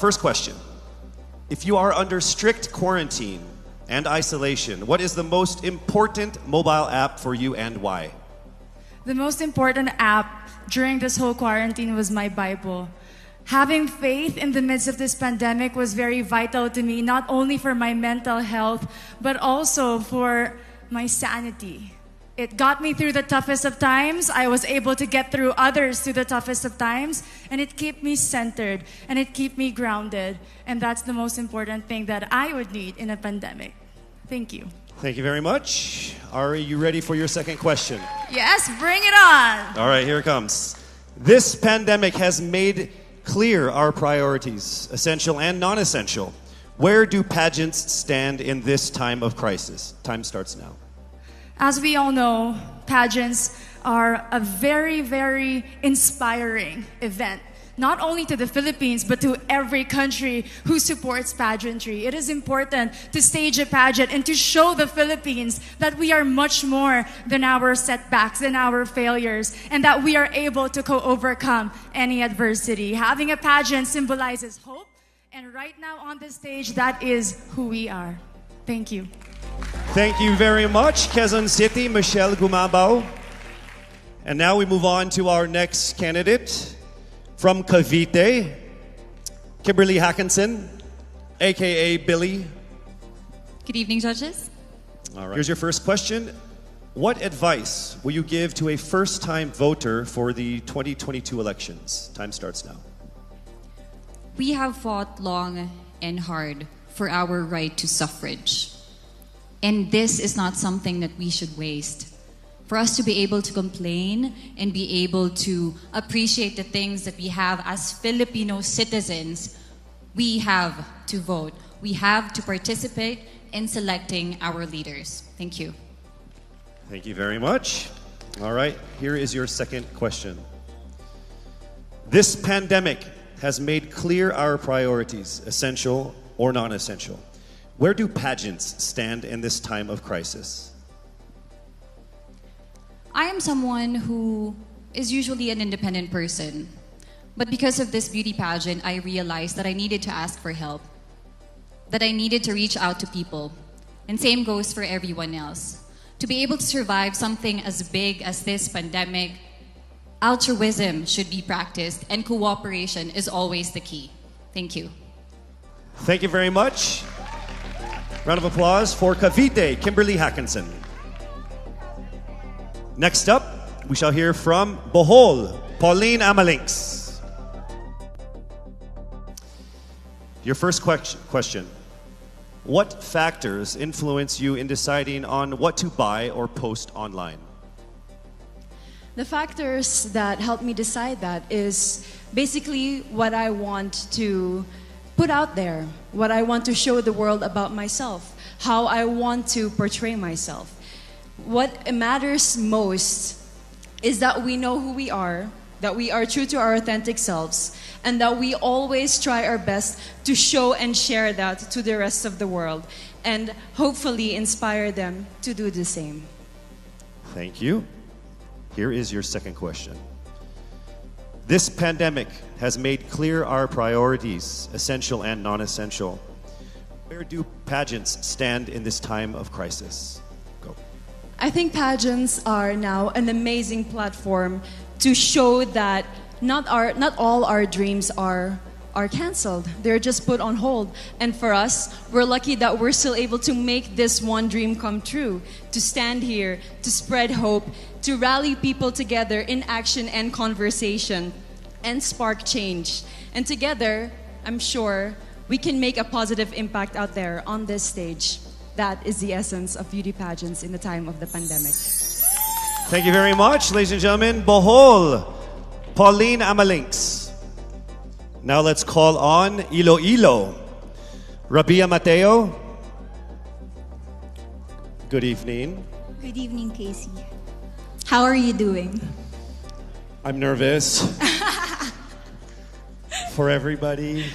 first question. If you are under strict quarantine and isolation, what is the most important mobile app for you and why? The most important app during this whole quarantine was my Bible. Having faith in the midst of this pandemic was very vital to me, not only for my mental health, but also for my sanity. It got me through the toughest of times. I was able to get through others through the toughest of times, and it kept me centered and it kept me grounded. And that's the most important thing that I would need in a pandemic. Thank you. Thank you very much. Are you ready for your second question? Yes, bring it on. All right, here it comes. This pandemic has made clear our priorities, essential and non-essential. Where do pageants stand in this time of crisis? Time starts now. As we all know, pageants are a very, very inspiring event. Not only to the Philippines, but to every country who supports pageantry. It is important to stage a pageant and to show the Philippines that we are much more than our setbacks, than our failures, and that we are able to overcome any adversity. Having a pageant symbolizes hope, and right now on the stage, that is who we are. Thank you. Thank you very much, Quezon City, Michelle Gumabao. And now we move on to our next candidate. From Cavite, Kimberly Hackinson, aka Billy. Good evening, judges. All right. Here's your first question. What advice will you give to a first-time voter for the 2022 elections? Time starts now. We have fought long and hard for our right to suffrage. And this is not something that we should waste. For us to be able to complain and be able to appreciate the things that we have as Filipino citizens, we have to vote. We have to participate in selecting our leaders. Thank you. Thank you very much. All right, here is your second question. This pandemic has made clear our priorities, essential or non-essential. Where do pageants stand in this time of crisis? I am someone who is usually an independent person. But because of this beauty pageant, I realized that I needed to ask for help, that I needed to reach out to people. And same goes for everyone else. To be able to survive something as big as this pandemic, altruism should be practiced and cooperation is always the key. Thank you. Thank you very much. Round of applause for Cavite, Kimberly Hackinson. Next up, we shall hear from Bohol, Pauline Amalinks. Your first question. What factors influence you in deciding on what to buy or post online? The factors that help me decide that is basically what I want to put out there, what I want to show the world about myself, how I want to portray myself. What matters most is that we know who we are, that we are true to our authentic selves, and that we always try our best to show and share that to the rest of the world, and hopefully inspire them to do the same. Thank you. Here is your second question. This pandemic has made clear our priorities, essential and non-essential. Where do pageants stand in this time of crisis? I think pageants are now an amazing platform to show that not all our dreams are canceled. They're just put on hold. And for us, we're lucky that we're still able to make this one dream come true, to stand here, to spread hope, to rally people together in action and conversation, and spark change. And together, I'm sure, we can make a positive impact out there on this stage. That is the essence of beauty pageants in the time of the pandemic. Thank you very much, ladies and gentlemen. Bohol, Pauline Amalinks. Now let's call on Iloilo. Rabia Mateo. Good evening. Good evening, Casey. How are you doing? I'm nervous. For everybody.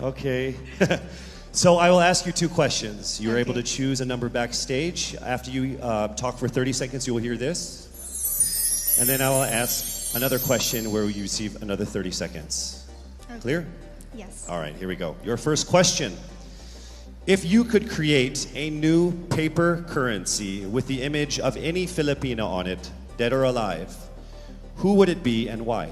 Okay. So I will ask you two questions. You're able to choose a number backstage. After you talk for 30 seconds, you will hear this. And then I will ask another question where you receive another 30 seconds. Okay. Clear? Yes. All right, here we go. Your first question. If you could create a new paper currency with the image of any Filipino on it, dead or alive, who would it be and why?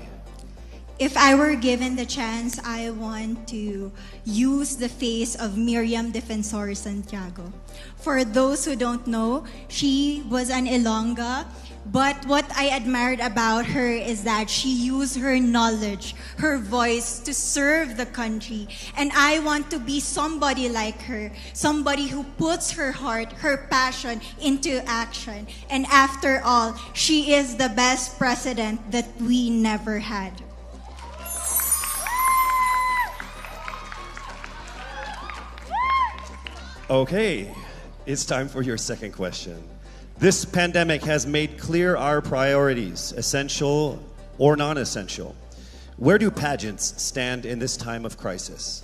If I were given the chance, I want to use the face of Miriam Defensor Santiago. For those who don't know, she was an Ilongga, but what I admired about her is that she used her knowledge, her voice to serve the country. And I want to be somebody like her, somebody who puts her heart, her passion into action. And after all, she is the best president that we never had. Okay, it's time for your second question. This pandemic has made clear our priorities, essential or non-essential. Where do pageants stand in this time of crisis?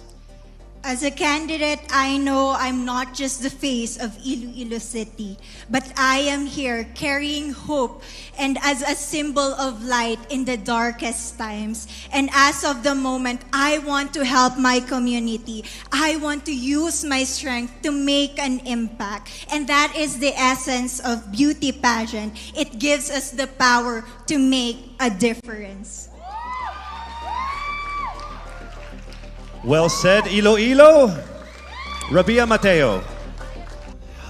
As a candidate, I know I'm not just the face of Iloilo City, but I am here carrying hope and as a symbol of light in the darkest times. And as of the moment, I want to help my community. I want to use my strength to make an impact. And that is the essence of beauty pageant. It gives us the power to make a difference. Well said, Iloilo. Rabia Mateo.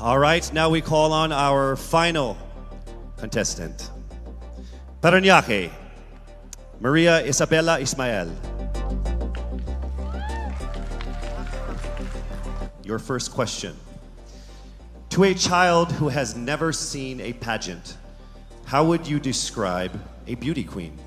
All right, now we call on our final contestant. Parañaque, Maria Isabella Ismael. Your first question. To a child who has never seen a pageant, how would you describe a beauty queen?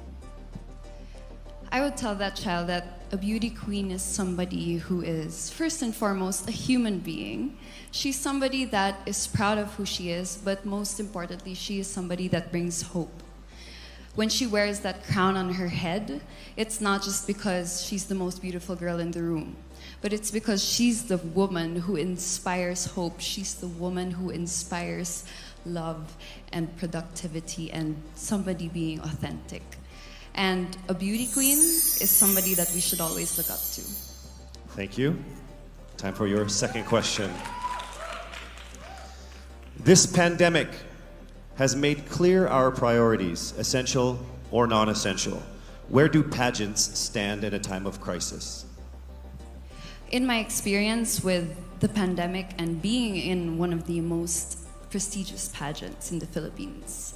I would tell that child that a beauty queen is somebody who is, first and foremost, a human being. She's somebody that is proud of who she is, but most importantly, she is somebody that brings hope. When she wears that crown on her head, it's not just because she's the most beautiful girl in the room, but it's because she's the woman who inspires hope. She's the woman who inspires love and productivity and somebody being authentic. And a beauty queen is somebody that we should always look up to. Thank you. Time for your second question. This pandemic has made clear our priorities, essential or non-essential. Where do pageants stand in a time of crisis? In my experience with the pandemic and being in one of the most prestigious pageants in the Philippines,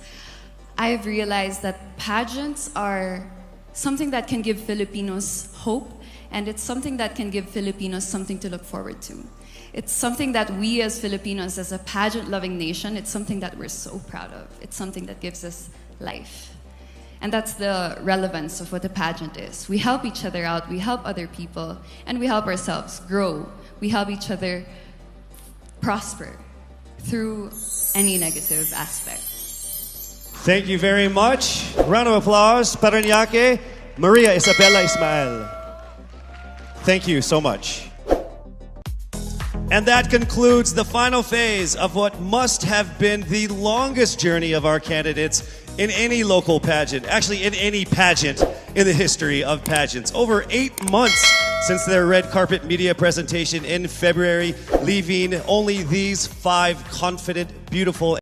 I've realized that pageants are something that can give Filipinos hope, and it's something that can give Filipinos something to look forward to. It's something that we as Filipinos, as a pageant-loving nation, it's something that we're so proud of. It's something that gives us life. And that's the relevance of what a pageant is. We help each other out, we help other people, and we help ourselves grow. We help each other prosper through any negative aspect. Thank you very much. Round of applause, Parañaque, Maria Isabella Ismael. Thank you so much. And that concludes the final phase of what must have been the longest journey of our candidates in any local pageant, actually in any pageant in the history of pageants. Over 8 months since their red carpet media presentation in February, leaving only these 5 confident, beautiful,